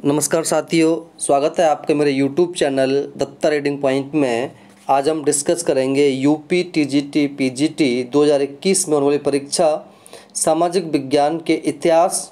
नमस्कार साथियों, स्वागत है आपके मेरे YouTube channel Datta reading point में। आज हम डिस्कस करेंगे यूपी टीजीटी पीजीटी 2021 में होने वाली परीक्षा सामाजिक विज्ञान के इतिहास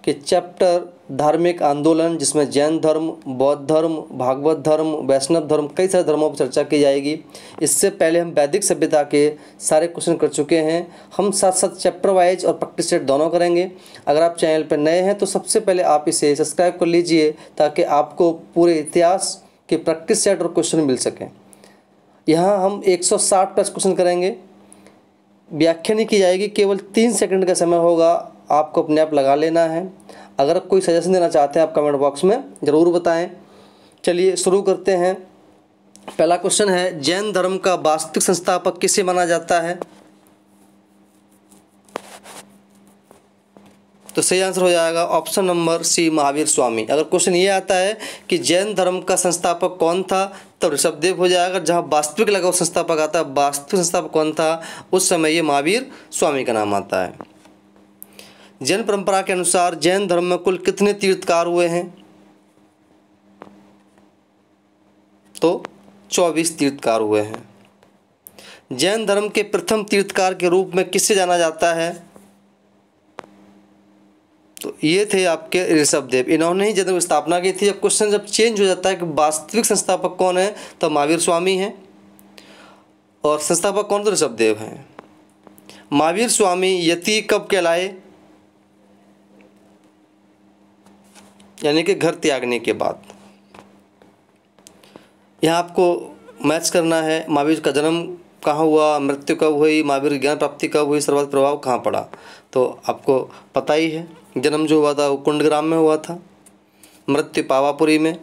के चैप्टर धार्मिक आंदोलन, जिसमें जैन धर्म, बौद्ध धर्म, भागवत धर्म, वैष्णव धर्म, कई सारे धर्मों पर चर्चा की जाएगी। इससे पहले हम वैदिक सभ्यता के सारे क्वेश्चन कर चुके हैं। हम साथ साथ चैप्टर वाइज और प्रैक्टिस सेट दोनों करेंगे। अगर आप चैनल पर नए हैं तो सबसे पहले आप इसे सब्सक्राइब कर लीजिए ताकि आपको पूरे इतिहास के प्रैक्टिस सेट और क्वेश्चन मिल सकें। यहाँ हम 160 प्लस क्वेश्चन करेंगे। व्याख्या नहीं की जाएगी, केवल 3 सेकंड का समय होगा, आपको अपने आप लगा लेना है। अगर कोई सजेशन देना चाहते हैं आप कमेंट बॉक्स में ज़रूर बताएं। चलिए शुरू करते हैं। पहला क्वेश्चन है, जैन धर्म का वास्तविक संस्थापक किसे माना जाता है? तो सही आंसर हो जाएगा ऑप्शन नंबर सी, महावीर स्वामी। अगर क्वेश्चन ये आता है कि जैन धर्म का संस्थापक कौन था, तो ऋषभदेव हो जाएगा। जहाँ वास्तविक लगा हुआ संस्थापक आता है, वास्तविक संस्थापक कौन था, उस समय ये महावीर स्वामी का नाम आता है। जैन परंपरा के अनुसार जैन धर्म में कुल कितने तीर्थकार हुए हैं? तो 24 तीर्थकार हुए हैं। जैन धर्म के प्रथम तीर्थकार के रूप में किसे जाना जाता है? तो ये थे आपके ऋषभदेव। इन्होंने ही जैन धर्म की स्थापना की थी। जब क्वेश्चन जब चेंज हो जाता है कि वास्तविक संस्थापक कौन है, तो महावीर स्वामी हैं और संस्थापक कौन? तो ऋषभदेव हैं। महावीर स्वामी यति कब कहलाए? यानी कि घर त्यागने के बाद। यहाँ आपको मैच करना है, महावीर का जन्म कहाँ हुआ, मृत्यु कब हुई, महावीर ज्ञान प्राप्ति कब हुई, सर्वाधिक प्रभाव कहाँ पड़ा। तो आपको पता ही है, जन्म जो हुआ था वो कुंडग्राम में हुआ था, मृत्यु पावापुरी में,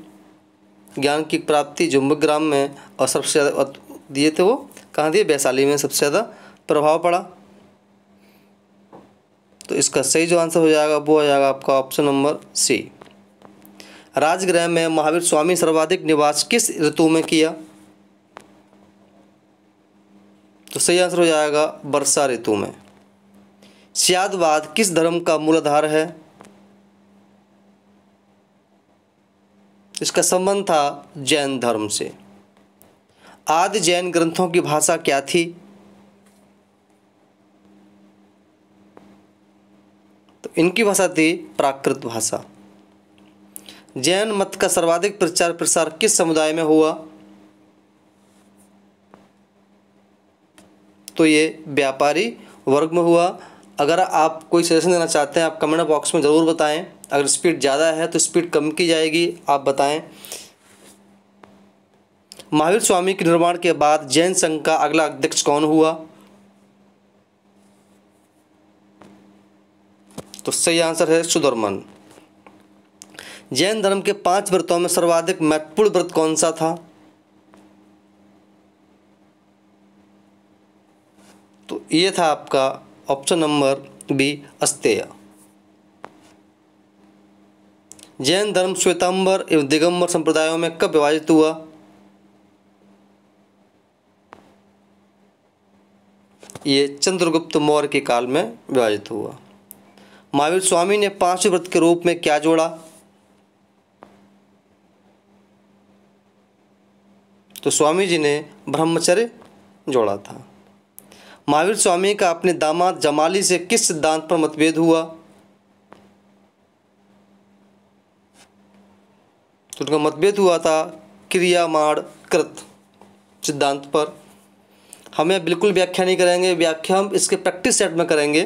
ज्ञान की प्राप्ति जुम्बग्राम में, और सबसे ज़्यादा दिए थे वो कहाँ दिए? वैशाली में सबसे ज़्यादा प्रभाव पड़ा। तो इसका सही जो आंसर हो जाएगा वो हो जाएगा आपका ऑप्शन नंबर सी। राजगृह में महावीर स्वामी सर्वाधिक निवास किस ऋतु में किया? तो सही आंसर हो जाएगा वर्षा ऋतु में। स्यादवाद किस धर्म का मूलाधार है? इसका संबंध था जैन धर्म से। आदि जैन ग्रंथों की भाषा क्या थी? तो इनकी भाषा थी प्राकृत भाषा। जैन मत का सर्वाधिक प्रचार प्रसार किस समुदाय में हुआ? तो ये व्यापारी वर्ग में हुआ। अगर आप कोई सजेशन देना चाहते हैं आप कमेंट बॉक्स में ज़रूर बताएं। अगर स्पीड ज़्यादा है तो स्पीड कम की जाएगी, आप बताएं। महावीर स्वामी के निर्माण के बाद जैन संघ का अगला अध्यक्ष कौन हुआ? तो सही आंसर है सुधर्मन। जैन धर्म के 5 व्रतों में सर्वाधिक महत्वपूर्ण व्रत कौन सा था? तो ये था आपका ऑप्शन नंबर बी, अस्तेय। जैन धर्म श्वेतांबर एवं दिगंबर संप्रदायों में कब विभाजित हुआ? ये चंद्रगुप्त मौर्य के काल में विभाजित हुआ। महावीर स्वामी ने 5वें व्रत के रूप में क्या जोड़ा? तो स्वामी जी ने ब्रह्मचर्य जोड़ा था। महावीर स्वामी का अपने दामाद जमाली से किस सिद्धांत पर मतभेद हुआ? तो उनका मतभेद हुआ था क्रियामाण कृत सिद्धांत पर। हमें बिल्कुल व्याख्या नहीं करेंगे, व्याख्या हम इसके प्रैक्टिस सेट में करेंगे।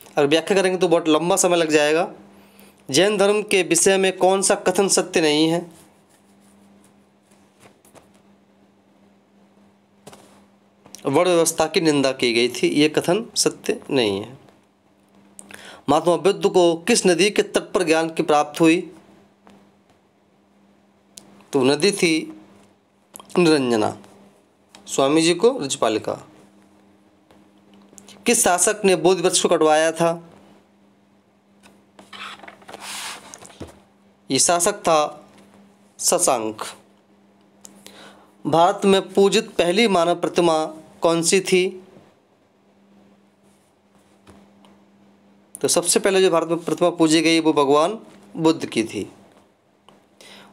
अगर व्याख्या करेंगे तो बहुत लंबा समय लग जाएगा। जैन धर्म के विषय में कौन सा कथन सत्य नहीं है? वर्ण व्यवस्था की निंदा की गई थी, ये कथन सत्य नहीं है। महात्मा बुद्ध को किस नदी के तट पर ज्ञान की प्राप्त हुई? तो नदी थी निरंजना। स्वामी जी को रजपालिका। किस शासक ने बोधि वृक्ष को कटवाया था? ये शासक था शशांक। भारत में पूजित पहली मानव प्रतिमा कौन सी थी? तो सबसे पहले जो भारत में प्रतिमा पूजी गई वो भगवान बुद्ध की थी।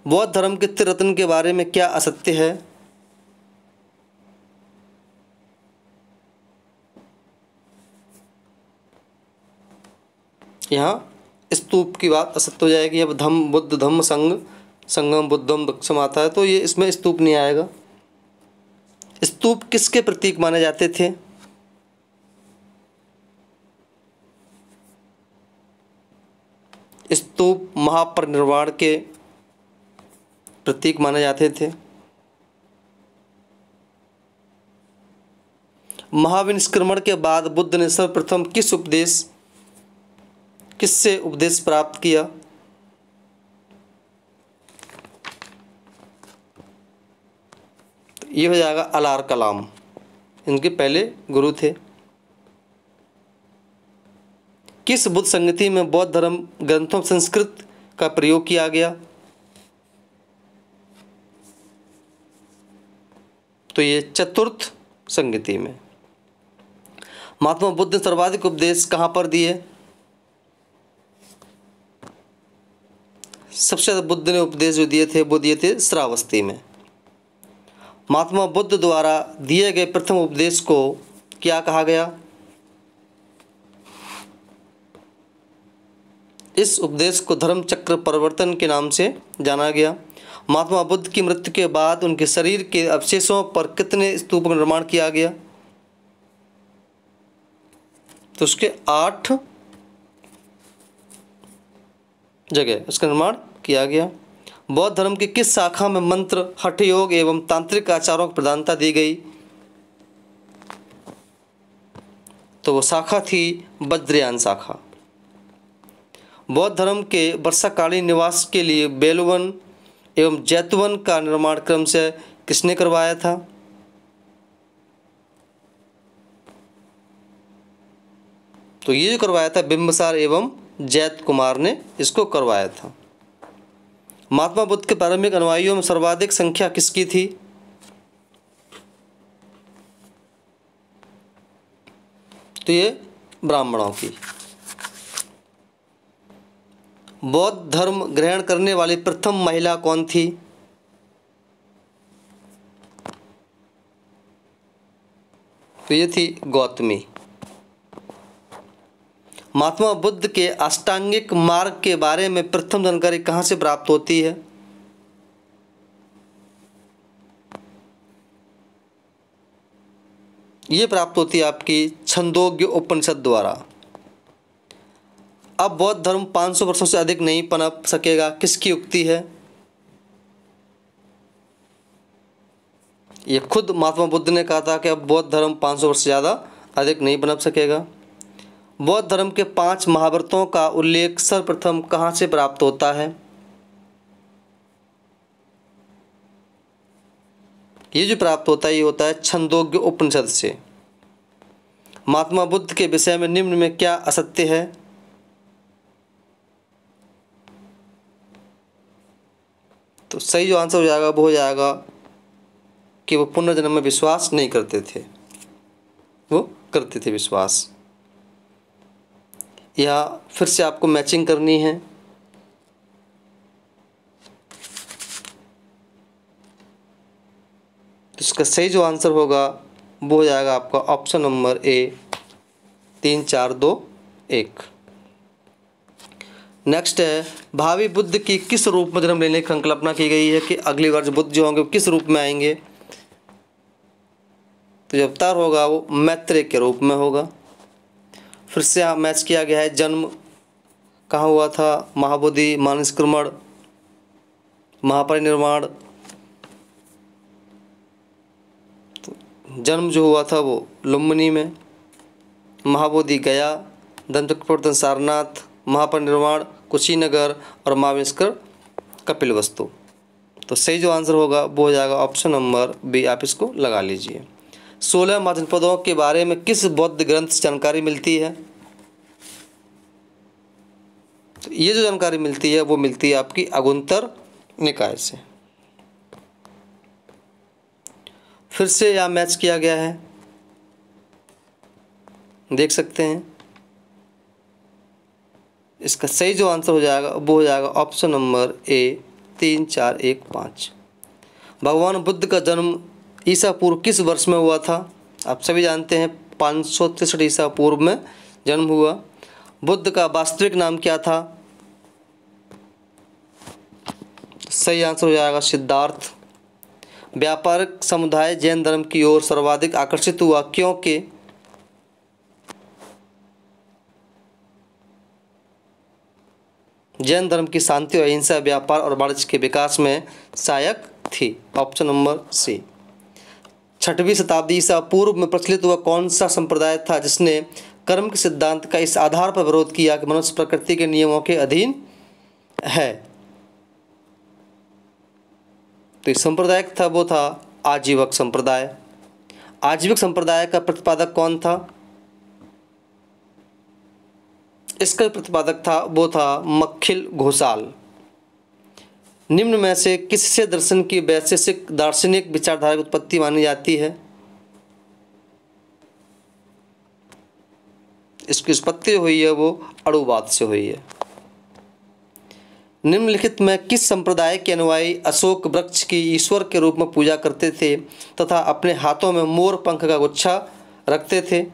बौद्ध धर्म के त्रिरत्न के बारे में क्या असत्य है? यहाँ स्तूप की बात असत्य हो जाएगी। अब धम्म बुद्ध धम्म संग संगम बुद्धम दक्षम आता है, तो ये इसमें स्तूप नहीं आएगा। स्तूप किसके प्रतीक माने जाते थे? स्तूप महापरिनिर्वाण के प्रतीक माने जाते थे। महाविनिष्क्रमण के बाद बुद्ध ने सर्वप्रथम किससे उपदेश प्राप्त किया? तो ये हो जाएगा अलार कलाम, इनके पहले गुरु थे। किस बुद्ध संगति में बौद्ध धर्म ग्रंथों संस्कृत का प्रयोग किया गया? तो ये चतुर्थ संगति में। महात्मा बुद्ध ने सर्वाधिक उपदेश कहाँ पर दिए? सबसे ज़्यादा बुद्ध ने उपदेश जो दिए थे वो दिए थे श्रावस्ती में। महात्मा बुद्ध द्वारा दिए गए प्रथम उपदेश को क्या कहा गया? इस उपदेश को धर्म चक्र परिवर्तन के नाम से जाना गया। महात्मा बुद्ध की मृत्यु के बाद उनके शरीर के अवशेषों पर कितने स्तूपों का निर्माण किया गया? तो उसके 8 जगह उसका निर्माण किया गया। बौद्ध धर्म की किस शाखा में मंत्र, हठ योग एवं तांत्रिक आचारों को प्रधानता दी गई? तो वो शाखा थी वज्रयान शाखा। बौद्ध धर्म के वर्षाकालीन निवास के लिए बेलवन एवं जैतवन का निर्माण क्रम से किसने करवाया था? तो ये जो करवाया था बिंबिसार एवं जैत कुमार ने इसको करवाया था। महात्मा बुद्ध के प्रारंभिक अनुयायियों में सर्वाधिक संख्या किसकी थी? तो ये ब्राह्मणों की। बौद्ध धर्म ग्रहण करने वाली प्रथम महिला कौन थी? तो ये थी गौतमी। महात्मा बुद्ध के अष्टांगिक मार्ग के बारे में प्रथम जानकारी कहाँ से प्राप्त होती है? ये प्राप्त होती है आपकी छंदोग्य उपनिषद द्वारा। अब बौद्ध धर्म 500 वर्षों से अधिक नहीं पनप सकेगा, किसकी उक्ति है? ये खुद महात्मा बुद्ध ने कहा था कि अब बौद्ध धर्म 500 वर्ष से ज़्यादा अधिक नहीं पनप सकेगा। बौद्ध धर्म के 5 महाव्रतों का उल्लेख सर्वप्रथम कहाँ से प्राप्त होता है? ये जो प्राप्त होता है ये होता है छंदोग्य उपनिषद से। महात्मा बुद्ध के विषय में निम्न में क्या असत्य है? तो सही जो आंसर हो जाएगा वो हो जाएगा कि वो पुनर्जन्म में विश्वास नहीं करते थे, वो करते थे विश्वास। या फिर से आपको मैचिंग करनी है। तो इसका सही जो आंसर होगा वो हो जाएगा आपका ऑप्शन नंबर ए 3 4 2 1। नेक्स्ट है भावी बुद्ध की किस रूप में जन्म लेने की संकल्पना की गई है कि अगली वर्ष बुद्ध जो होंगे किस रूप में आएंगे? तो जो अवतार होगा वो मैत्रेय के रूप में होगा। फिर से यहाँ मैच किया गया है। जन्म कहाँ हुआ था? महाबोधि, महानिष्क्रमण, महापरिनिर्वाण। तो जन्म जो हुआ था वो लुम्बिनी में, महाबोधि गया, धम्मचक्र सारनाथ, महापरिनिर्वाण कुशीनगर और महाविष्कर कपिलवस्तु। तो सही जो आंसर होगा वो हो जाएगा ऑप्शन नंबर बी। आप इसको लगा लीजिए। 16 महाजनपदों के बारे में किस बौद्ध ग्रंथ से जानकारी मिलती है? तो ये जो जानकारी मिलती है वो मिलती है आपकी अगुंतर निकाय से। फिर से यहाँ मैच किया गया है, देख सकते हैं। इसका सही जो आंसर हो जाएगा वो हो जाएगा ऑप्शन नंबर ए 3, 4, 1, 5। भगवान बुद्ध का जन्म ईसा पूर्व किस वर्ष में हुआ था? आप सभी जानते हैं 563 ईसा पूर्व में जन्म हुआ। बुद्ध का वास्तविक नाम क्या था? सही आंसर हो जाएगा सिद्धार्थ। व्यापारिक समुदाय जैन धर्म की ओर सर्वाधिक आकर्षित हुआ क्योंकि जैन धर्म की शांति और अहिंसा व्यापार और वाणिज्य के विकास में सहायक थी। ऑप्शन नंबर सी। 6वीं शताब्दी ईसा पूर्व में प्रचलित हुआ कौन सा संप्रदाय था जिसने कर्म के सिद्धांत का इस आधार पर विरोध किया कि मनुष्य प्रकृति के नियमों के अधीन है? तो इस संप्रदाय था वो था आजीवक संप्रदाय। आजीवक संप्रदाय का प्रतिपादक कौन था? इसका प्रतिपादक था वो था मक्खिल घोषाल। निम्न में से किससे दर्शन की वैशेषिक दार्शनिक विचारधारा की उत्पत्ति मानी जाती है? इसकी उत्पत्ति हुई है वो अणुवाद से हुई है। निम्नलिखित में किस संप्रदाय के अनुयायी अशोक वृक्ष की ईश्वर के रूप में पूजा करते थे तथा अपने हाथों में मोर पंख का गुच्छा रखते थे?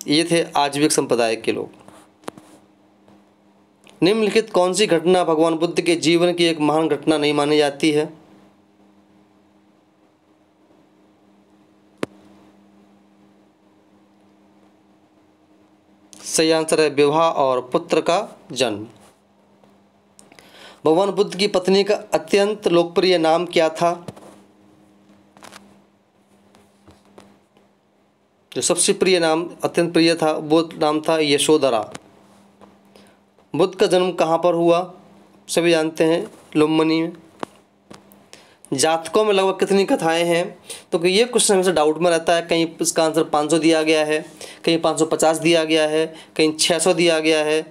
ये थे आजीविक संप्रदाय के लोग। निम्नलिखित कौन सी घटना भगवान बुद्ध के जीवन की एक महान घटना नहीं मानी जाती है? सही आंसर है विवाह और पुत्र का जन्म। भगवान बुद्ध की पत्नी का अत्यंत लोकप्रिय नाम क्या था? जो सबसे प्रिय नाम अत्यंत प्रिय था वो नाम था यशोधरा। बुद्ध का जन्म कहाँ पर हुआ? सभी जानते हैं लुम्बिनी में। जातकों में लगभग कितनी कथाएं हैं? तो ये क्वेश्चन हमेशा डाउट में रहता है। कहीं इसका आंसर 500 दिया गया है, कहीं 550 दिया गया है, कहीं 600 दिया गया है।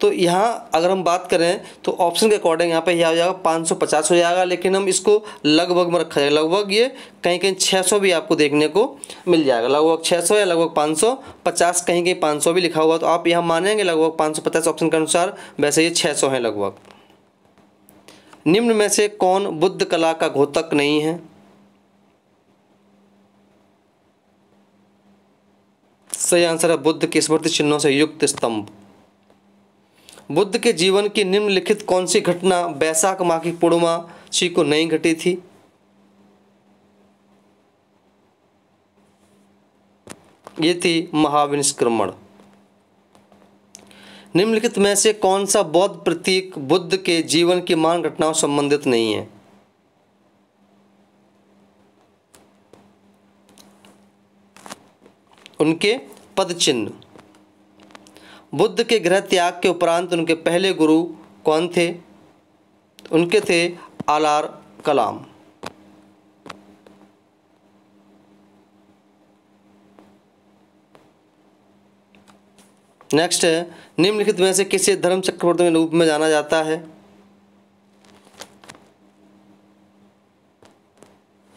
तो यहाँ अगर हम बात करें तो ऑप्शन के अकॉर्डिंग यहाँ पे यह हो जाएगा 550 हो जाएगा, लेकिन हम इसको लगभग में रखा जाएगा। लगभग ये कहीं कहीं 600 भी आपको देखने को मिल जाएगा। लगभग 600 या लगभग 550, कहीं कहीं 500 भी लिखा हुआ, तो आप यहाँ मानेंगे लगभग 550 ऑप्शन के अनुसार। वैसे ये 600 है लगभग। निम्न में से कौन बुद्ध कला का घोतक नहीं है? सही आंसर है बुद्ध के स्मृति चिन्हों से युक्त स्तंभ। बुद्ध के जीवन की निम्नलिखित कौन सी घटना वैशाख माह की पूर्णिमासी को नहीं घटी थी? ये थी महाविनिष्क्रमण। निम्नलिखित में से कौन सा बौद्ध प्रतीक बुद्ध के जीवन की महान घटनाओं से संबंधित नहीं है? उनके पद चिन्ह। बुद्ध के गृह त्याग के उपरांत उनके पहले गुरु कौन थे? उनके थे आलार कलाम। नेक्स्ट है, निम्नलिखित में से किसे धर्म चक्रवर्ती के रूप में जाना जाता है?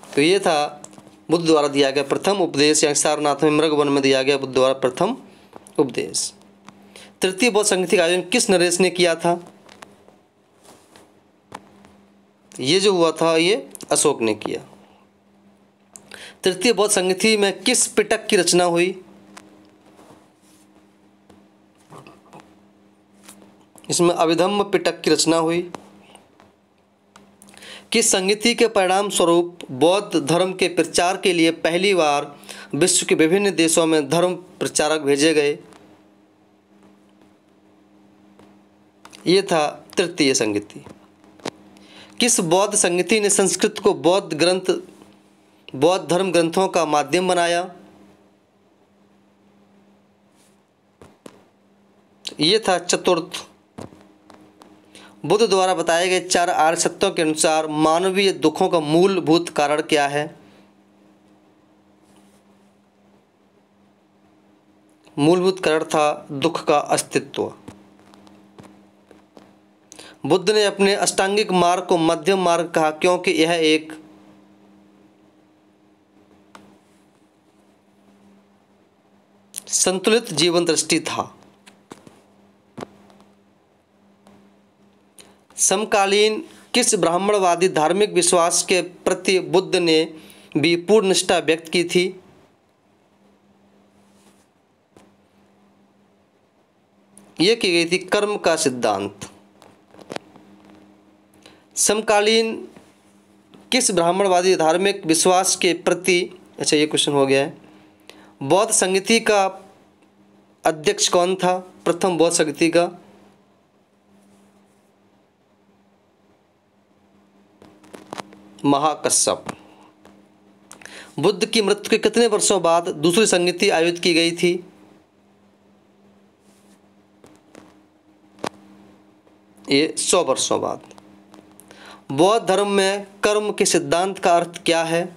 तो ये था बुद्ध द्वारा दिया गया प्रथम उपदेश, या सारनाथ में मृगवन में दिया गया बुद्ध द्वारा प्रथम उपदेश। तृतीय बौद्ध संगति का आयोजन किस नरेश ने किया था? ये जो हुआ था ये अशोक ने किया। तृतीय बौद्ध संगति में किस पिटक की रचना हुई? इसमें अभिधम्म पिटक की रचना हुई। किस संगति के परिणाम स्वरूप बौद्ध धर्म के प्रचार के लिए पहली बार विश्व के विभिन्न देशों में धर्म प्रचारक भेजे गए? ये था तृतीय संगति। किस बौद्ध संगति ने संस्कृत को बौद्ध धर्म ग्रंथों का माध्यम बनाया? ये था चतुर्थ। बुद्ध द्वारा बताए गए 4 आर्य सत्यों के अनुसार मानवीय दुखों का मूलभूत कारण क्या है? मूलभूत कारण था दुख का अस्तित्व। बुद्ध ने अपने अष्टांगिक मार्ग को मध्यम मार्ग कहा क्योंकि यह एक संतुलित जीवन दृष्टि था। समकालीन किस ब्राह्मणवादी धार्मिक विश्वास के प्रति बुद्ध ने भी पूर्ण निष्ठा व्यक्त की थी? यह की गई थी कर्म का सिद्धांत। समकालीन किस ब्राह्मणवादी धार्मिक विश्वास के प्रति, अच्छा ये क्वेश्चन हो गया है। बौद्ध संगति का अध्यक्ष कौन था? प्रथम बौद्ध संगति का महाकश्यप। बुद्ध की मृत्यु के कितने वर्षों बाद दूसरी संगति आयोजित की गई थी? ये 100 वर्षों बाद। बौद्ध धर्म में कर्म के सिद्धांत का अर्थ क्या है?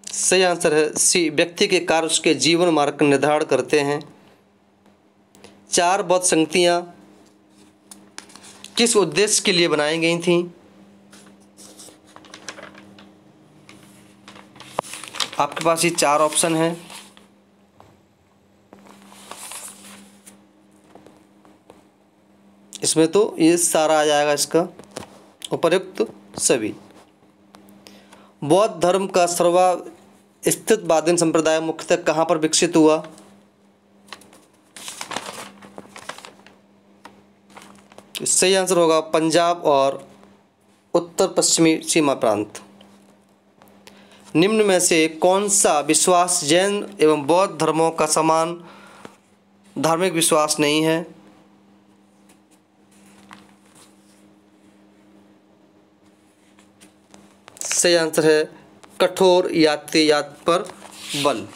सही आंसर है सी, व्यक्ति के कार्य उसके जीवन मार्ग का निर्धारण करते हैं। 4 बौद्ध संगतियां किस उद्देश्य के लिए बनाई गई थीं? आपके पास ये 4 ऑप्शन हैं। इसमें तो ये सारा आ जाएगा, इसका उपर्युक्त सभी। बौद्ध धर्म का सर्वस्तित्ववादी संप्रदाय मुख्यतः कहाँ पर विकसित हुआ? सही आंसर होगा पंजाब और उत्तर पश्चिमी सीमा प्रांत। निम्न में से कौन सा विश्वास जैन एवं बौद्ध धर्मों का समान धार्मिक विश्वास नहीं है? सही आंसर है कठोर यातायात पर बल।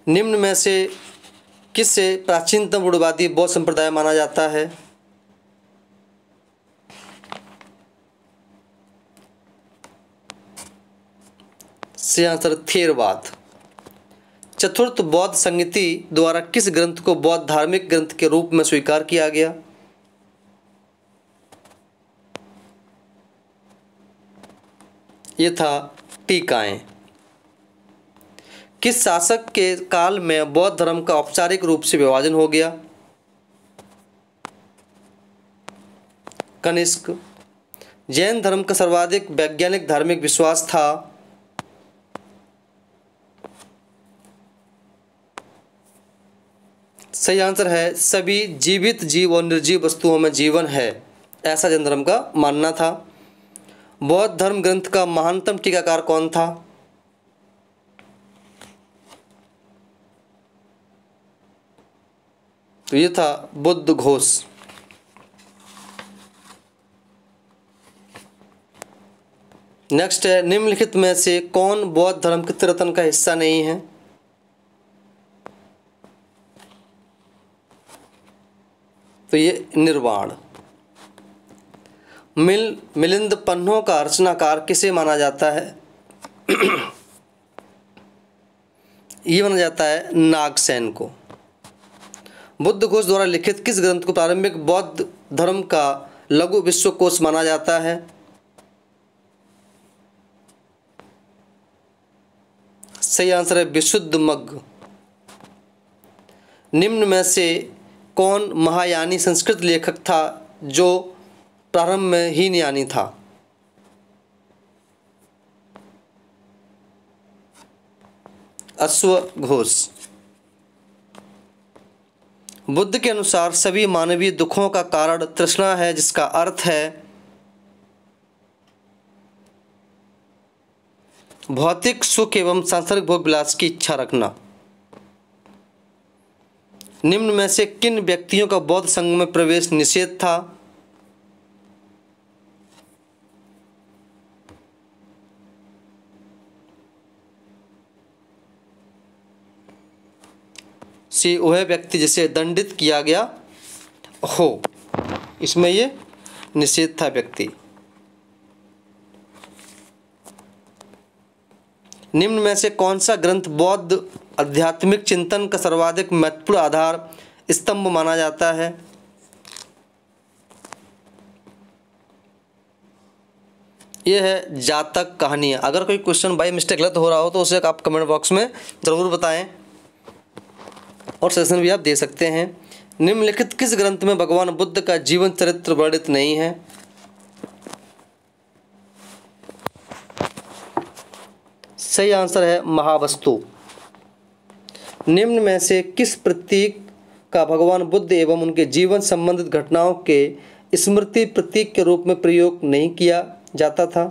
निम्न में से किसे प्राचीनतम रूढ़िवादी बौद्ध संप्रदाय माना जाता है? सही आंसर थेरवाद। चतुर्थ बौद्ध संगति द्वारा किस ग्रंथ को बौद्ध धार्मिक ग्रंथ के रूप में स्वीकार किया गया? ये था टीकाएं। किस शासक के काल में बौद्ध धर्म का औपचारिक रूप से विभाजन हो गया? कनिष्क। जैन धर्म का सर्वाधिक वैज्ञानिक धार्मिक विश्वास था? सही आंसर है सभी जीवित जीव और निर्जीव वस्तुओं में जीवन है, ऐसा जैन धर्म का मानना था। बौद्ध धर्म ग्रंथ का महानतम टीकाकार कौन था? तो ये था बुद्ध घोष। नेक्स्ट है निम्नलिखित में से कौन बौद्ध धर्म के त्रिरत्न का हिस्सा नहीं है? तो ये निर्वाण। मिलिंद पन्नों का रचनाकार किसे माना जाता है? ये माना जाता है नागसेन को। बुद्ध घोष द्वारा लिखित किस ग्रंथ को प्रारंभिक बौद्ध धर्म का लघु विश्वकोश माना जाता है? सही आंसर है विशुद्धमग्ग। निम्न में से कौन महायानी संस्कृत लेखक था जो प्रारंभ में हीनयानी था? अश्वघोष। बुद्ध के अनुसार सभी मानवीय दुखों का कारण तृष्णा है, जिसका अर्थ है भौतिक सुख एवं सांसारिक भोग विलास की इच्छा रखना। निम्न में से किन व्यक्तियों का बौद्ध संघ में प्रवेश निषेध था? सी वह व्यक्ति जिसे दंडित किया गया हो, इसमें ये निषेध था व्यक्ति। निम्न में से कौन सा ग्रंथ बौद्ध आध्यात्मिक चिंतन का सर्वाधिक महत्वपूर्ण आधार स्तंभ माना जाता है? ये है जातक कहानियाँ। अगर कोई क्वेश्चन बाई मिस्टेक गलत हो रहा हो तो उसे आप कमेंट बॉक्स में ज़रूर बताएं और सजेशन भी आप दे सकते हैं। निम्नलिखित किस ग्रंथ में भगवान बुद्ध का जीवन चरित्र वर्णित नहीं है? सही आंसर है महावस्तु। निम्न में से किस प्रतीक का भगवान बुद्ध एवं उनके जीवन संबंधित घटनाओं के स्मृति प्रतीक के रूप में प्रयोग नहीं किया जाता था?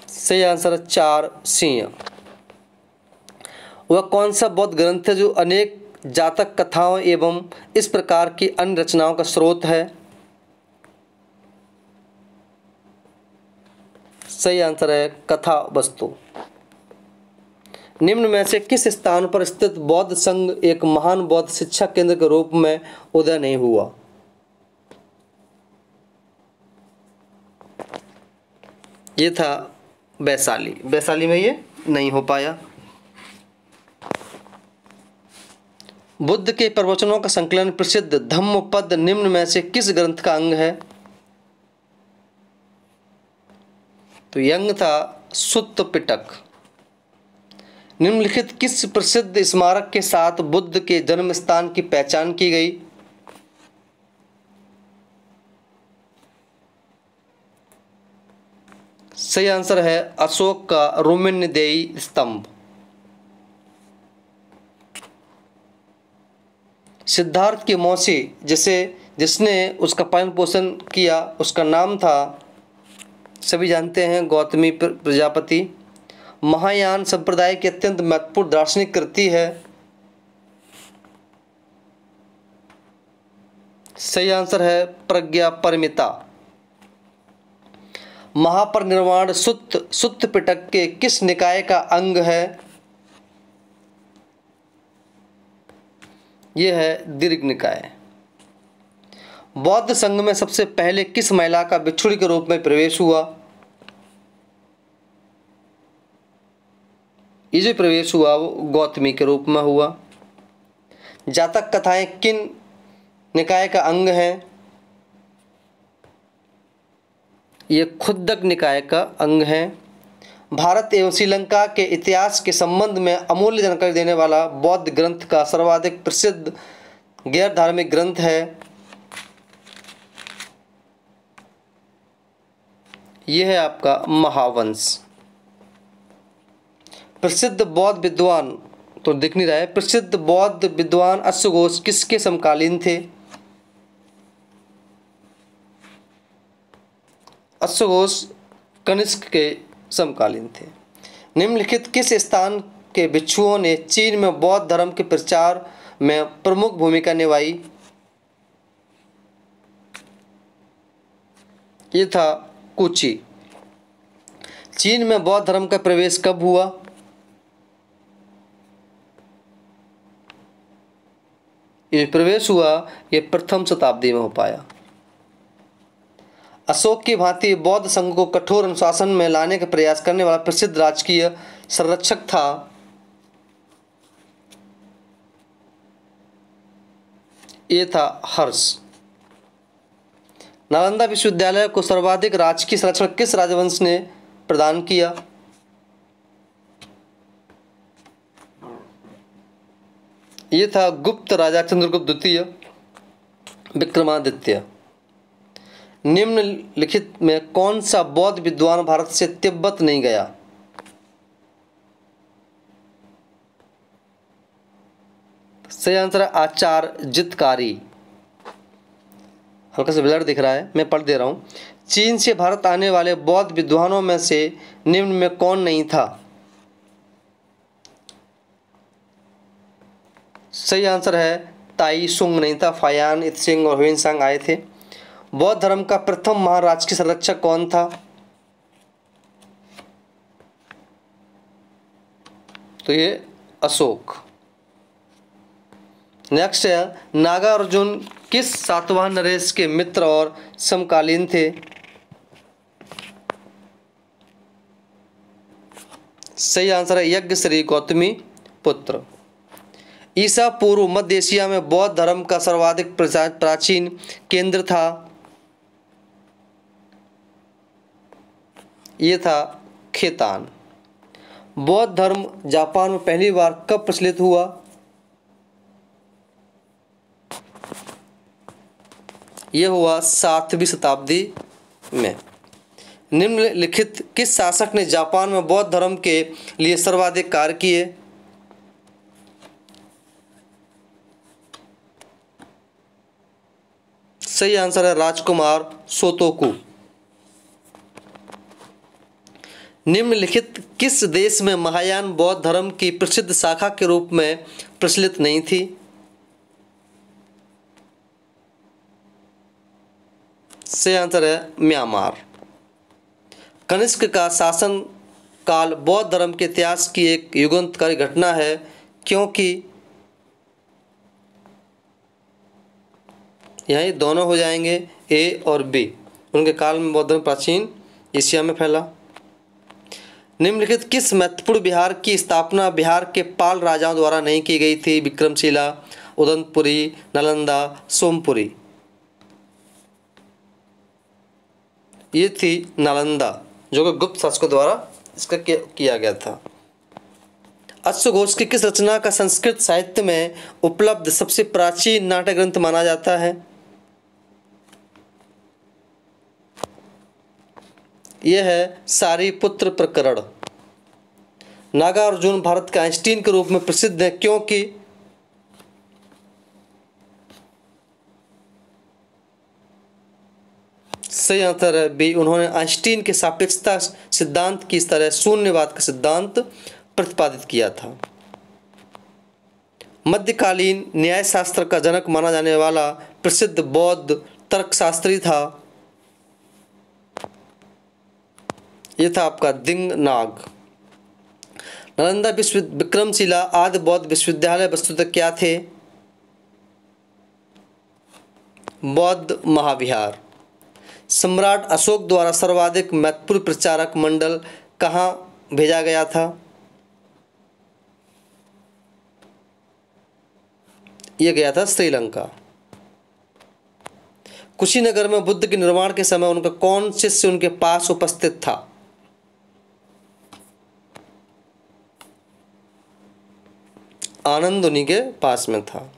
सही आंसर है चार सिंह। वह कौन सा बौद्ध ग्रंथ है जो अनेक जातक कथाओं एवं इस प्रकार की अन्य रचनाओं का स्रोत है? सही आंसर है कथा वस्तु। निम्न में से किस स्थान पर स्थित बौद्ध संघ एक महान बौद्ध शिक्षा केंद्र के रूप में उदय नहीं हुआ? ये था वैशाली। वैशाली में ये नहीं हो पाया। बुद्ध के प्रवचनों का संकलन प्रसिद्ध धम्मपद निम्न में से किस ग्रंथ का अंग है? तो यह अंग था सुत्त पिटक। निम्नलिखित किस प्रसिद्ध स्मारक के साथ बुद्ध के जन्म स्थान की पहचान की गई? सही आंसर है अशोक का रोमन्यदेयी स्तंभ। सिद्धार्थ की मौसी जिसने उसका पालन पोषण किया उसका नाम था, सभी जानते हैं, गौतमी प्रजापति। महायान संप्रदाय की अत्यंत महत्वपूर्ण दार्शनिक कृति है। सही आंसर है प्रज्ञा परमिता। महापरिनिर्वाण सुत्त पिटक के किस निकाय का अंग है? यह है दीर्घ निकाय। बौद्ध संघ में सबसे पहले किस महिला का भिक्षुणी के रूप में प्रवेश हुआ? ये जो प्रवेश हुआ वो गौतमी के रूप में हुआ। जातक कथाएं किन निकाय का अंग है? ये खुद्दक निकाय का अंग है। भारत एवं श्रीलंका के इतिहास के संबंध में अमूल्य जानकारी देने वाला बौद्ध ग्रंथ का सर्वाधिक प्रसिद्ध गैर धार्मिक ग्रंथ है? यह है आपका महावंश। प्रसिद्ध बौद्ध विद्वान, तो दिख नहीं रहा है, प्रसिद्ध बौद्ध विद्वान अश्वघोष किसके समकालीन थे? अश्वघोष कनिष्क के समकालीन थे। निम्नलिखित किस स्थान के भिक्षुओं ने चीन में बौद्ध धर्म के प्रचार में प्रमुख भूमिका निभाई? ये था कुची। चीन में बौद्ध धर्म का प्रवेश कब हुआ? ये प्रवेश हुआ ये प्रथम शताब्दी में हो पाया। अशोक की भांति बौद्ध संघ को कठोर अनुशासन में लाने का प्रयास करने वाला प्रसिद्ध राजकीय संरक्षक था? ये था हर्ष। नालंदा विश्वविद्यालय को सर्वाधिक राजकीय संरक्षण किस राजवंश ने प्रदान किया? ये था गुप्त राजा चंद्रगुप्त द्वितीय विक्रमादित्य। निम्नलिखित में कौन सा बौद्ध विद्वान भारत से तिब्बत नहीं गया? सही आंसर है आचार्य जितकारी। हल्का सा ब्लर दिख रहा है, मैं पढ़ दे रहा हूँ। चीन से भारत आने वाले बौद्ध विद्वानों में से निम्न में कौन नहीं था? सही आंसर है ताई सुंग नहीं था। फायान, इत्सिंग और ह्वेनसांग आए थे। बौद्ध धर्म का प्रथम महान राजकीय संरक्षक कौन था? तो ये अशोक। नेक्स्ट है नागार्जुन किस सातवाहन नरेश के मित्र और समकालीन थे? सही आंसर है यज्ञश्री गौतमी पुत्र। ईसा पूर्व मध्य एशिया में बौद्ध धर्म का सर्वाधिक प्राचीन केंद्र था। ये था खेतान। बौद्ध धर्म जापान में पहली बार कब प्रचलित हुआ? यह हुआ 7वीं शताब्दी में। निम्नलिखित किस शासक ने जापान में बौद्ध धर्म के लिए सर्वाधिक कार्य किए? सही आंसर है राजकुमार शोतोकू। निम्नलिखित किस देश में महायान बौद्ध धर्म की प्रसिद्ध शाखा के रूप में प्रचलित नहीं थी? सही आंसर है म्यांमार। कनिष्क का शासन काल बौद्ध धर्म के इतिहास की एक युगांतकारी घटना है, क्योंकि यही दोनों हो जाएंगे ए और बी। उनके काल में बौद्ध धर्म प्राचीन एशिया में फैला। निम्नलिखित किस महत्वपूर्ण विहार की स्थापना बिहार के पाल राजाओं द्वारा नहीं की गई थी? विक्रमशिला, उदंतपुरी, नालंदा, सोमपुरी। ये थी नालंदा, जो कि गुप्त शासकों द्वारा इसका किया गया था। अश्वघोष की किस रचना का संस्कृत साहित्य में उपलब्ध सबसे प्राचीन नाट्य ग्रंथ माना जाता है? यह है सारीपुत्र प्रकरण। नागार्जुन भारत के आइंस्टीन के रूप में प्रसिद्ध है, क्योंकि सही आंसर है बी। उन्होंने आइंस्टीन के सापेक्षता सिद्धांत की तरह शून्यवाद का सिद्धांत प्रतिपादित किया था। मध्यकालीन न्यायशास्त्र का जनक माना जाने वाला प्रसिद्ध बौद्ध तर्कशास्त्री था। यह था आपका दिंगनाग। नालंदा विक्रमशिला आदि बौद्ध विश्वविद्यालय वस्तुतः क्या थे? बौद्ध महाविहार। सम्राट अशोक द्वारा सर्वाधिक महत्वपूर्ण प्रचारक मंडल कहाँ भेजा गया था? यह गया था श्रीलंका। कुशीनगर में बुद्ध के निर्माण के समय उनका कौन शिष्य उनके पास उपस्थित था? आनंद उन्हीं के पास में था।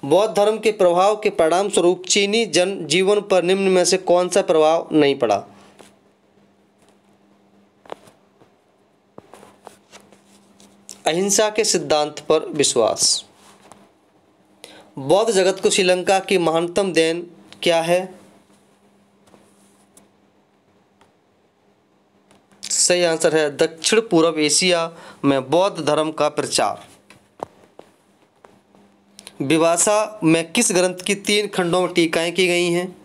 बौद्ध धर्म के प्रभाव के परिणाम स्वरूप चीनी जन जीवन पर निम्न में से कौन सा प्रभाव नहीं पड़ा? अहिंसा के सिद्धांत पर विश्वास। बौद्ध जगत को श्रीलंका की महानतम देन क्या है? सही आंसर है दक्षिण पूर्व एशिया में बौद्ध धर्म का प्रचार। विभाषा में किस ग्रंथ की 3 खंडों में टीकाएं की गई हैं?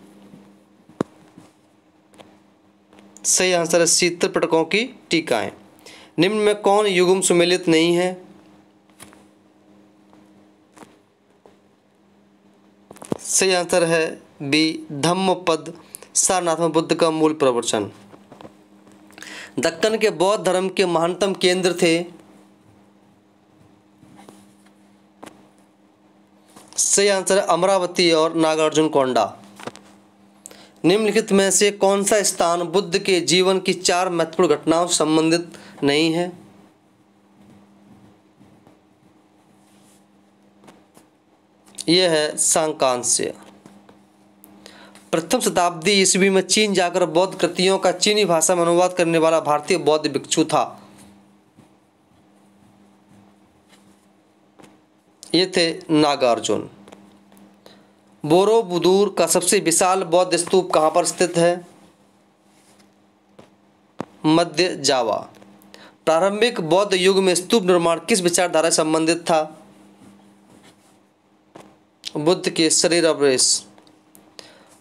सही आंसर है शीतल पिटकों की टीकाएं। निम्न में कौन युग्म सुमेलित नहीं है? सही आंसर है बी। धम्मपद सारनाथ में बुद्ध का मूल प्रवचन। दक्कन के बौद्ध धर्म के महानतम केंद्र थे? सही आंसर है अमरावती और नागार्जुनकोंडा। निम्नलिखित में से कौन सा स्थान बुद्ध के जीवन की 4 महत्वपूर्ण घटनाओं से संबंधित नहीं है? यह है सांकांस्य। प्रथम शताब्दी ईस्वी में चीन जाकर बौद्ध कृतियों का चीनी भाषा में अनुवाद करने वाला भारतीय बौद्ध भिक्षु था। ये थे नागार्जुन। बोरोबुदूर का सबसे विशाल बौद्ध स्तूप कहाँ पर स्थित है? मध्य जावा। प्रारंभिक बौद्ध युग में स्तूप निर्माण किस विचारधारा से संबंधित था? बुद्ध के शरीर अवशेष।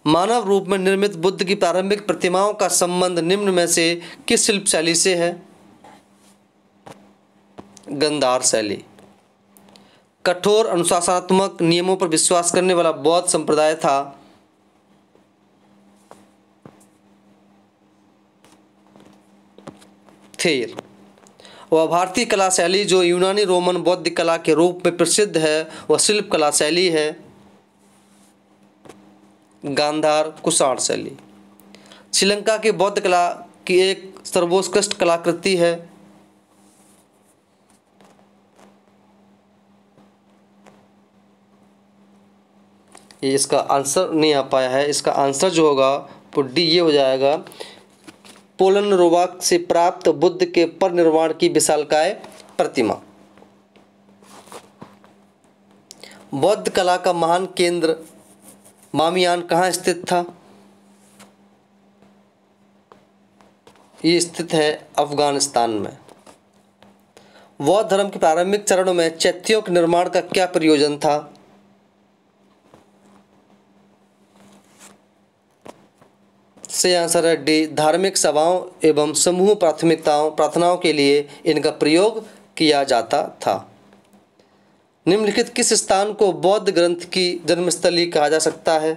मानव रूप में निर्मित बुद्ध की प्रारंभिक प्रतिमाओं का संबंध निम्न में से किस शिल्प शैली से है? गंधार शैली। कठोर अनुशासनात्मक नियमों पर विश्वास करने वाला बौद्ध संप्रदाय था? थेर। वह भारतीय कला शैली जो यूनानी रोमन बौद्ध कला के रूप में प्रसिद्ध है वह शिल्प कला शैली है गांधार कुषाण शैली। श्रीलंका की बौद्ध कला की एक सर्वोत्कृष्ट कलाकृति है ये इसका आंसर नहीं आ पाया है। इसका आंसर जो होगा वो डी ये हो जाएगा, पोलनरोवा से प्राप्त बुद्ध के परिनिर्वाण की विशालकाय प्रतिमा। बौद्ध कला का महान केंद्र बामियान कहाँ स्थित था? ये स्थित है अफगानिस्तान में। बौद्ध धर्म के प्रारंभिक चरणों में चैत्यों के निर्माण का क्या प्रयोजन था? सही आंसर है डी, धार्मिक सभाओं एवं समूह प्रार्थनाओं के लिए इनका प्रयोग किया जाता था। निम्नलिखित किस स्थान को बौद्ध ग्रंथ की जन्मस्थली कहा जा सकता है?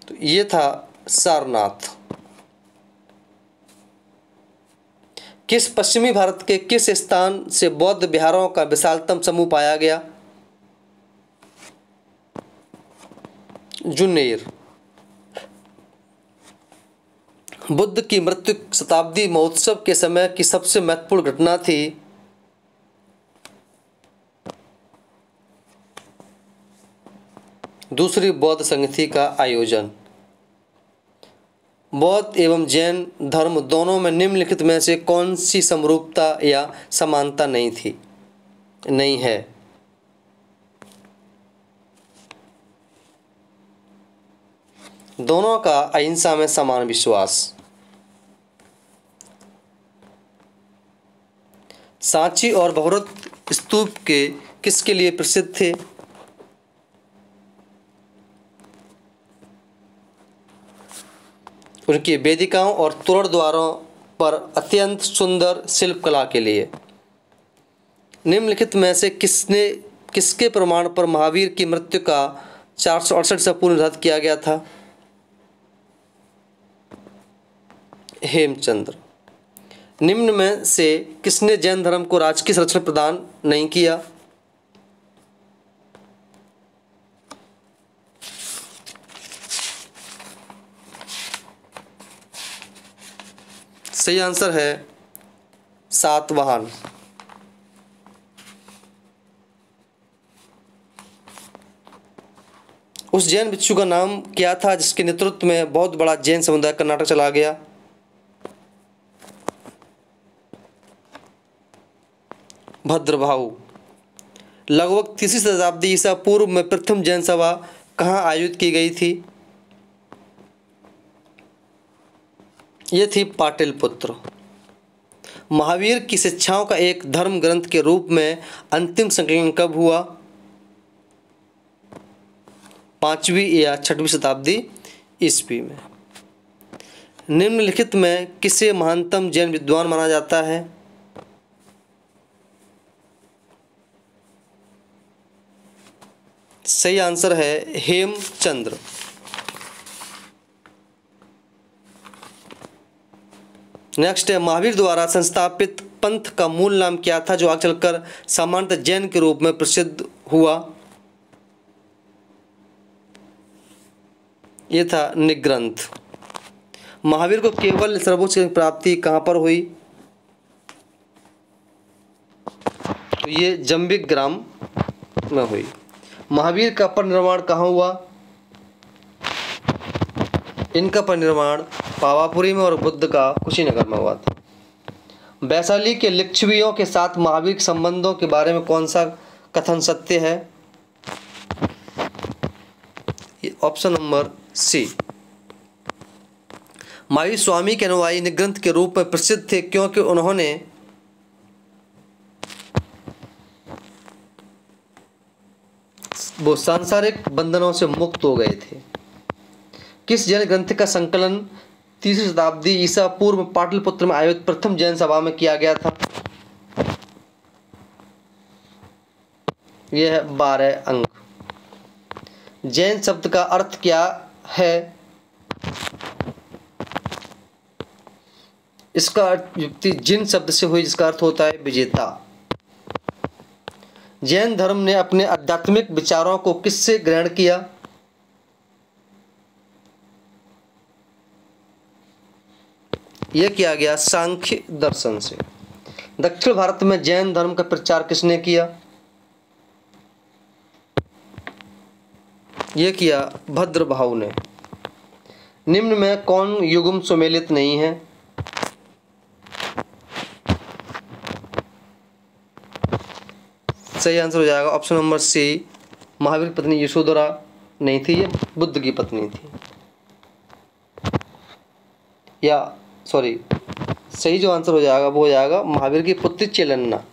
तो ये था सारनाथ। किस पश्चिमी भारत के किस स्थान से बौद्ध विहारों का विशालतम समूह पाया गया? जुन्नेर। बुद्ध की मृत्यु शताब्दी महोत्सव के समय की सबसे महत्वपूर्ण घटना थी? दूसरी बौद्ध संगति का आयोजन। बौद्ध एवं जैन धर्म दोनों में निम्नलिखित में से कौन सी समरूपता या समानता नहीं है? दोनों का अहिंसा में समान विश्वास। सांची और बहुरत स्तूप के किसके लिए प्रसिद्ध थे? उनकी वेदिकाओं और तोरण द्वारों पर अत्यंत सुंदर शिल्पकला के लिए। निम्नलिखित में से किसके प्रमाण पर महावीर की मृत्यु का 468 से पूर्व निर्धारित किया गया था? हेमचंद्र। निम्न में से किसने जैन धर्म को राजकीय संरक्षण प्रदान नहीं किया? सही आंसर है सातवाहन। उस जैन भिक्षु का नाम क्या था जिसके नेतृत्व में बहुत बड़ा जैन समुदाय कर्नाटक चला गया? भद्रभाऊ। लगभग 3वीं शताब्दी ईसा पूर्व में प्रथम जैन सभा कहाँ आयोजित की गई थी? ये थी पाटलिपुत्र। महावीर की शिक्षाओं का एक धर्म ग्रंथ के रूप में अंतिम संकलन कब हुआ? 5वीं या 6वीं शताब्दी ईस्वी में। निम्नलिखित में किसे महानतम जैन विद्वान माना जाता है? सही आंसर है हेमचंद्र। नेक्स्ट है, महावीर द्वारा संस्थापित पंथ का मूल नाम क्या था जो आगे चलकर सामान्यतः जैन के रूप में प्रसिद्ध हुआ? यह था निग्रंथ। महावीर को केवल सर्वोच्च की प्राप्ति कहाँ पर हुई? तो ये जंबिक ग्राम में हुई। महावीर का परिनिर्वाण कहाँ हुआ? इनका परिनिर्वाण पावापुरी में और बुद्ध का कुशीनगर में हुआ था। वैशाली के लिच्छवियों के साथ महावीर के संबंधों के बारे में कौन सा कथन सत्य है? Option number C. Mahavir Swami के अनुयायी निग्रंथ के रूप में प्रसिद्ध थे क्योंकि उन्होंने वो सांसारिक बंधनों से मुक्त हो गए थे। किस जैन ग्रंथ का संकलन 3वीं शताब्दी ईसा पूर्व में पाटलिपुत्र में आयोजित प्रथम जैन सभा में किया गया था? यह है 12 अंक। जैन शब्द का अर्थ क्या है? इसका युक्ति जिन शब्द से हुई जिसका अर्थ होता है विजेता। जैन धर्म ने अपने आध्यात्मिक विचारों को किससे ग्रहण किया? यह किया गया सांख्य दर्शन से। दक्षिण भारत में जैन धर्म का प्रचार किसने किया? यह किया भद्रभाव ने। निम्न में कौन युग्म सुमेलित नहीं है? सही आंसर हो जाएगा ऑप्शन नंबर सी, महावीर की पत्नी यशोधरा नहीं थी, ये बुद्ध की पत्नी थी। या सॉरी, सही जो आंसर हो जाएगा वो हो जाएगा महावीर की पुत्री चेलन्ना,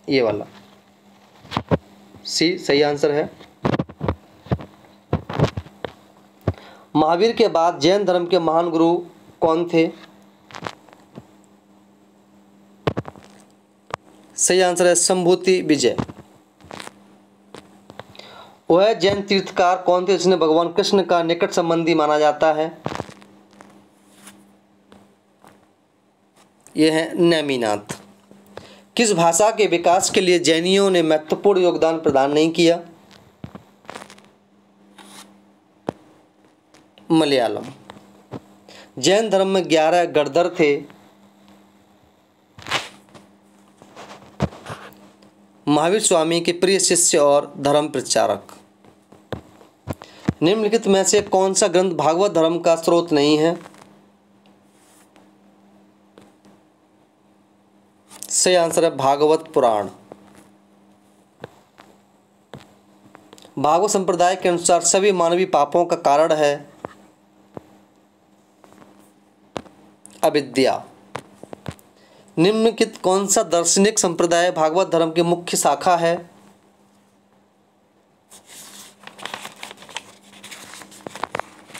ये वाला सी सही आंसर है। महावीर के बाद जैन धर्म के महान गुरु कौन थे? सही आंसर है संभूति विजय। वह जैन तीर्थकार कौन थे जिन्हें भगवान कृष्ण का निकट संबंधी माना जाता है? यह है नेमिनाथ। किस भाषा के विकास के लिए जैनियों ने महत्वपूर्ण योगदान प्रदान नहीं किया? मलयालम। जैन धर्म में 11 गणधर थे। महावीर स्वामी के प्रिय शिष्य और धर्म प्रचारक। निम्नलिखित में से कौन सा ग्रंथ भागवत धर्म का स्रोत नहीं है? सही आंसर है भागवत पुराण। भागवत संप्रदाय के अनुसार सभी मानवीय पापों का कारण है अविद्या। निम्नलिखित कौन सा दार्शनिक संप्रदाय भागवत धर्म की मुख्य शाखा है?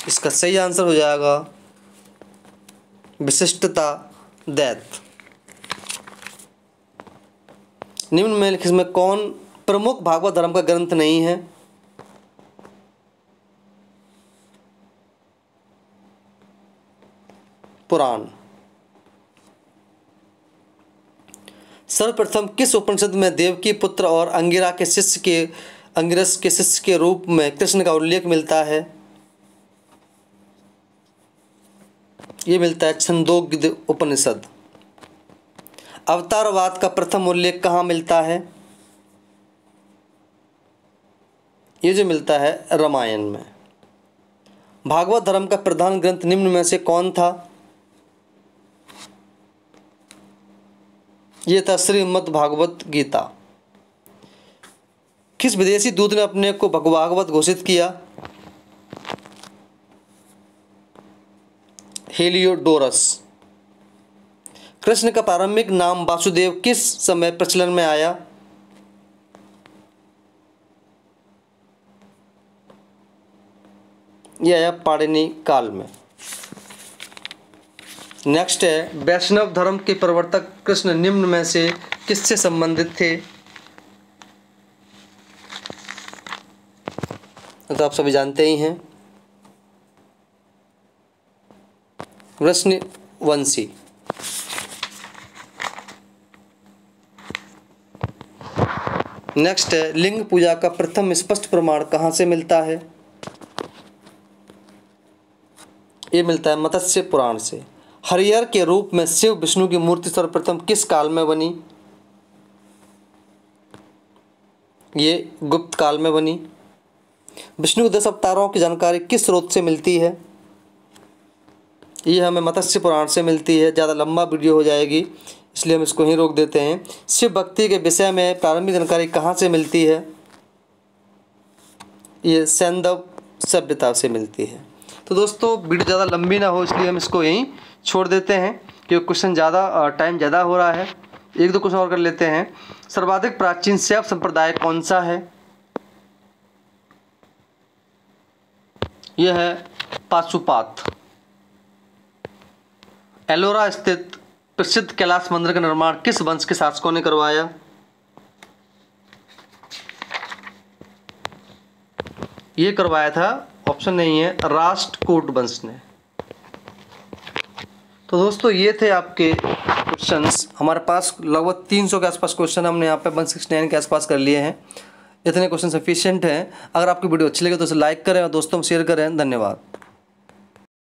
इसका सही आंसर हो जाएगा विशिष्टता द्वैत। निम्न में लिखित में कौन प्रमुख भागवत धर्म का ग्रंथ नहीं है? पुराण। सर्वप्रथम किस उपनिषद में देवकी पुत्र और अंगिरस के शिष्य के रूप में कृष्ण का उल्लेख मिलता है? यह मिलता है छंदोग्य उपनिषद। अवतारवाद का प्रथम उल्लेख कहाँ मिलता है? ये जो मिलता है रामायण में। भागवत धर्म का प्रधान ग्रंथ निम्न में से कौन था? ये था श्रीमद् भागवत गीता। किस विदेशी दूत ने अपने को भागवत घोषित किया? हेलियोडोरस। कृष्ण का प्रारंभिक नाम वासुदेव किस समय प्रचलन में आया? यह आया पाणिनि काल में। नेक्स्ट है वैष्णव धर्म के प्रवर्तक कृष्ण निम्न में से किससे संबंधित थे? तो आप सभी जानते ही हैं, वृषणवंशी। नेक्स्ट है लिंग पूजा का प्रथम स्पष्ट प्रमाण कहाँ से मिलता है? ये मिलता है मत्स्य पुराण से। हरिहर के रूप में शिव विष्णु की मूर्ति सर्वप्रथम किस काल में बनी? ये गुप्त काल में बनी। विष्णु के 10 अवतारों की जानकारी किस स्रोत से मिलती है? ये हमें मत्स्य पुराण से मिलती है। ज़्यादा लंबा वीडियो हो जाएगी इसलिए हम इसको ही रोक देते हैं। शिव भक्ति के विषय में प्रारंभिक जानकारी कहाँ से मिलती है? ये सैंधव सभ्यता से मिलती है। तो दोस्तों वीडियो ज़्यादा लंबी ना हो इसलिए हम इसको यहीं छोड़ देते हैं क्योंकि क्वेश्चन टाइम ज़्यादा हो रहा है। एक दो क्वेश्चन और कर लेते हैं। सर्वाधिक प्राचीन शैव संप्रदाय कौन सा है? यह है पाशुपात। एलोरा स्थित प्रसिद्ध कैलाश मंदिर का निर्माण किस वंश के शासकों ने करवाया? ये करवाया था, ऑप्शन नहीं है, राष्ट्रकूट वंश ने। तो दोस्तों ये थे आपके क्वेश्चंस। हमारे पास लगभग 300 के आसपास क्वेश्चन हमने यहाँ पे 169 के आसपास कर लिए हैं। इतने क्वेश्चन सफिशिएंट हैं। अगर आपकी वीडियो अच्छी लगे तो उसे लाइक करें और दोस्तों में शेयर करें। धन्यवाद।